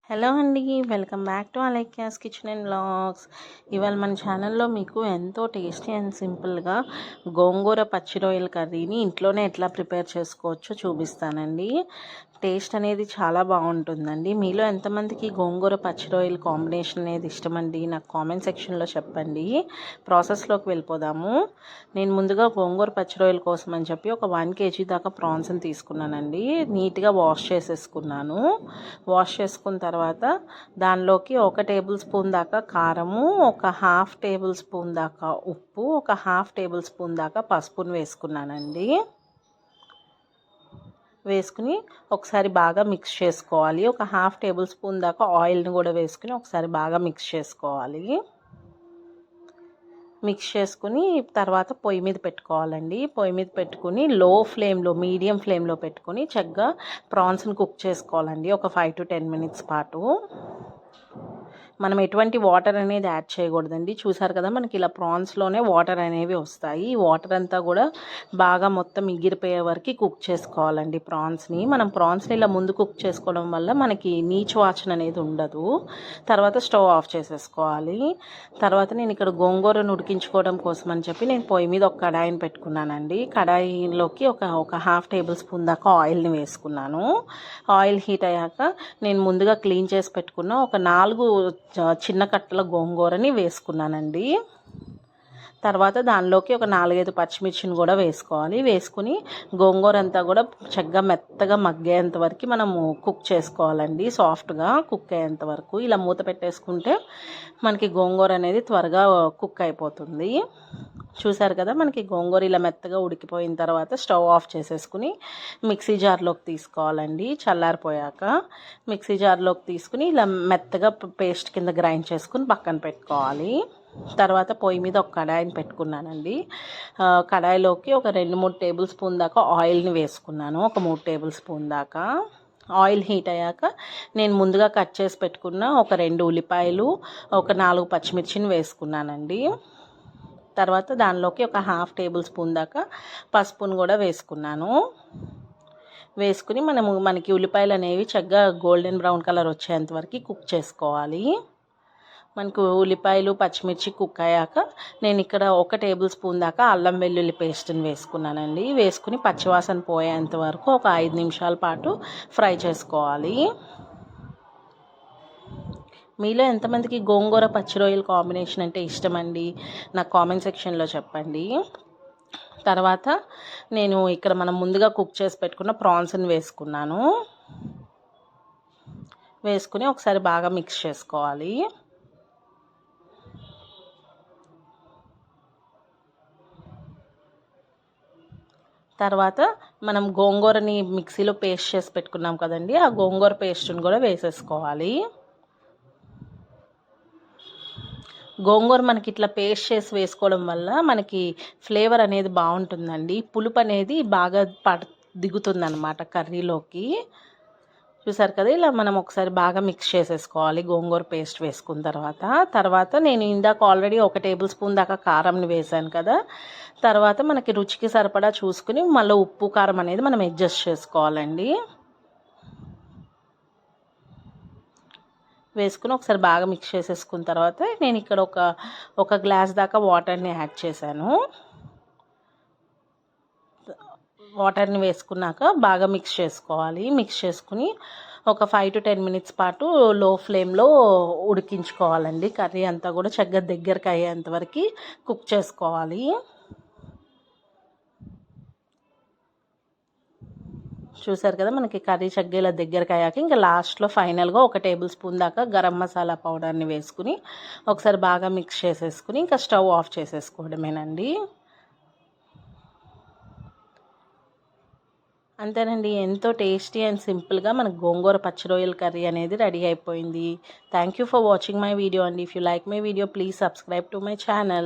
Hello అండి, welcome back to Alekhya's kitchen and vlogs. ఇవాళ మన ఛానల్లో మీకు ఎంతో టేస్టీ అండ్ సింపుల్గా గోంగూర పచ్చి రొయ్యల కర్రీని ఇంట్లోనే ఎట్లా ప్రిపేర్ చేసుకోవచ్చో చూపిస్తానండి. టేస్ట్ అనేది చాలా బాగుంటుందండి. మీలో ఎంతమందికి గోంగూర పచ్చి రొయ్యల కాంబినేషన్ అనేది ఇష్టమండి? నాకు కామెంట్ సెక్షన్లో చెప్పండి. ప్రాసెస్లోకి వెళ్ళిపోదాము. నేను ముందుగా గోంగూర పచ్చి రొయ్యల కోసం అని చెప్పి ఒక 1 kg దాకా ప్రాన్స్ని తీసుకున్నానండి. నీట్గా వాష్ చేసేసుకున్నాను. వాష్ చేసుకున్న తర్వాత దానిలోకి 1 టేబుల్ స్పూన్ దాకా కారము, ఒక 1/2 టేబుల్ స్పూన్ దాకా ఉప్పు, ఒక 1/2 టేబుల్ స్పూన్ దాకా పసుపును వేసుకున్నానండి. వేసుకుని ఒకసారి బాగా మిక్స్ చేసుకోవాలి. ఒక 1/2 టేబుల్ స్పూన్ దాకా ఆయిల్ని కూడా వేసుకుని ఒకసారి బాగా మిక్స్ చేసుకోవాలి. మిక్స్ చేసుకుని తర్వాత పొయ్యి మీద పెట్టుకోవాలండి. పొయ్యి మీద పెట్టుకుని మీడియం ఫ్లేమ్లో పెట్టుకుని చక్కగా ప్రాన్స్ని కుక్ చేసుకోవాలండి ఒక 5 to 10 minutes పాటు. మనం ఎటువంటి వాటర్ అనేది యాడ్ చేయకూడదండి. చూసారు కదా, మనకి ఇలా ప్రాన్స్లోనే వాటర్ అనేవి వస్తాయి. ఈ వాటర్ అంతా కూడా బాగా మొత్తం ఎగిరిపోయే వరకు కుక్ చేసుకోవాలండి ప్రాన్స్ని. మనం ప్రాన్స్ని ఇలా ముందు కుక్ చేసుకోవడం వల్ల మనకి నీచు వాసన అనేది ఉండదు. తర్వాత స్టవ్ ఆఫ్ చేసేసుకోవాలి. తర్వాత నేను ఇక్కడ గోంగూరను ఉడికించుకోవడం కోసం అని చెప్పి నేను పొయ్యి మీద ఒక కడాయిని పెట్టుకున్నానండి. కడాయిలోకి ఒక 1/2 టేబుల్ స్పూన్ దాకా ఆయిల్ని వేసుకున్నాను. ఆయిల్ హీట్ అయ్యాక నేను ముందుగా క్లీన్ చేసి పెట్టుకున్న ఒక 4 చిన్న కట్టల గోంగూరని వేసుకున్నానండి. తర్వాత దానిలోకి ఒక 4-5 పచ్చిమిర్చిని కూడా వేసుకోవాలి. వేసుకుని గోంగూర అంతా కూడా చక్కగా మెత్తగా మగ్గేంత వరకు మనము కుక్ చేసుకోవాలండి. సాఫ్ట్గా కుక్ అయ్యేంత వరకు ఇలా మూత పెట్టేసుకుంటే మనకి గోంగూర అనేది త్వరగా కుక్ అయిపోతుంది. చూసారు కదా, మనకి గోంగూర ఇలా మెత్తగా ఉడికిపోయిన తర్వాత స్టవ్ ఆఫ్ చేసేసుకుని మిక్సీ జార్లోకి తీసుకోవాలండి. చల్లారిపోయాక మిక్సీ జార్లోకి తీసుకుని ఇలా మెత్తగా పేస్ట్ కింద గ్రైండ్ చేసుకుని పక్కన పెట్టుకోవాలి. తర్వాత పొయ్యి మీద ఒక కడాయిని పెట్టుకున్నానండి. కడాయిలోకి ఒక 2-3 టేబుల్ స్పూన్ దాకా ఆయిల్ని వేసుకున్నాను. ఒక 3 టేబుల్ స్పూన్ దాకా ఆయిల్ హీట్ అయ్యాక నేను ముందుగా కట్ చేసి పెట్టుకున్న ఒక 2 ఉల్లిపాయలు, ఒక 4 పచ్చిమిర్చిని వేసుకున్నానండి. తర్వాత దానిలోకి ఒక 1/2 టేబుల్ స్పూన్ దాకా పసుపును కూడా వేసుకున్నాను. వేసుకుని మనకి ఉల్లిపాయలు అనేవి చక్కగా గోల్డెన్ బ్రౌన్ కలర్ వచ్చేంత వరకు కుక్ చేసుకోవాలి. మనకు ఉల్లిపాయలు పచ్చిమిర్చి కుక్ అయ్యాక నేను ఇక్కడ 1 టేబుల్ స్పూన్ దాకా అల్లం వెల్లుల్లి పేస్ట్ని వేసుకున్నానండి. వేసుకుని పచ్చివాసన పోయేంత వరకు ఒక 5 నిమిషాల పాటు ఫ్రై చేసుకోవాలి. మీలో ఎంతమందికి గోంగూర పచ్చి రొయ్యల కాంబినేషన్ అంటే ఇష్టమండి? నాకు కామెంట్ సెక్షన్లో చెప్పండి. తర్వాత నేను ఇక్కడ మనం ముందుగా కుక్ చేసి పెట్టుకున్న ప్రాన్స్ని వేసుకున్నాను. వేసుకుని ఒకసారి బాగా మిక్స్ చేసుకోవాలి. తర్వాత మనం గోంగూరని మిక్సీలో పేస్ట్ చేసి పెట్టుకున్నాం కదండి, ఆ గోంగూర పేస్ట్ని కూడా వేసేసుకోవాలి. గోంగూర మనకి ఇట్లా పేస్ట్ చేసి వేసుకోవడం వల్ల మనకి ఫ్లేవర్ అనేది బాగుంటుందండి. పులుపు అనేది బాగా దిగుతుందన్నమాట కర్రీలోకి. చూసారు కదా, ఇలా మనం ఒకసారి బాగా మిక్స్ చేసేసుకోవాలి గోంగూర పేస్ట్ వేసుకున్న తర్వాత నేను ఇందాక ఆల్రెడీ 1 టేబుల్ స్పూన్ దాకా కారంని వేసాను కదా. తర్వాత మనకి రుచికి సరిపడా చూసుకుని మళ్ళీ ఉప్పు కారం అనేది మనం అడ్జస్ట్ చేసుకోవాలండి. వేసుకుని ఒకసారి బాగా మిక్స్ చేసేసుకున్న తర్వాత నేను ఇక్కడ ఒక గ్లాస్ దాకా వాటర్ని యాడ్ చేశాను. వాటర్ని వేసుకున్నాక బాగా మిక్స్ చేసుకోవాలి. మిక్స్ చేసుకుని ఒక 5 to 10 minutes పాటు లో ఫ్లేమ్లో ఉడికించుకోవాలండి. కర్రీ అంతా కూడా చక్కగా దగ్గరికి అయ్యేంత వరకు కుక్ చేసుకోవాలి. చూసారు కదా, మనకి కర్రీ చక్కగా ఇలా దగ్గరికి అయ్యాక ఇంకా లాస్ట్లో ఫైనల్గా 1 టేబుల్ స్పూన్ దాకా గరం మసాలా పౌడర్ని వేసుకుని ఒకసారి బాగా మిక్స్ చేసేసుకుని ఇంకా స్టవ్ ఆఫ్ చేసేసుకోవడమేనండి. అంతేనండి, ఎంతో టేస్టీ అండ్ సింపుల్గా మనకు గోంగూర పచ్చి రొయ్యల కర్రీ అనేది రెడీ అయిపోయింది. Thank you for watching my video అండి. If you like my video please subscribe to my channel.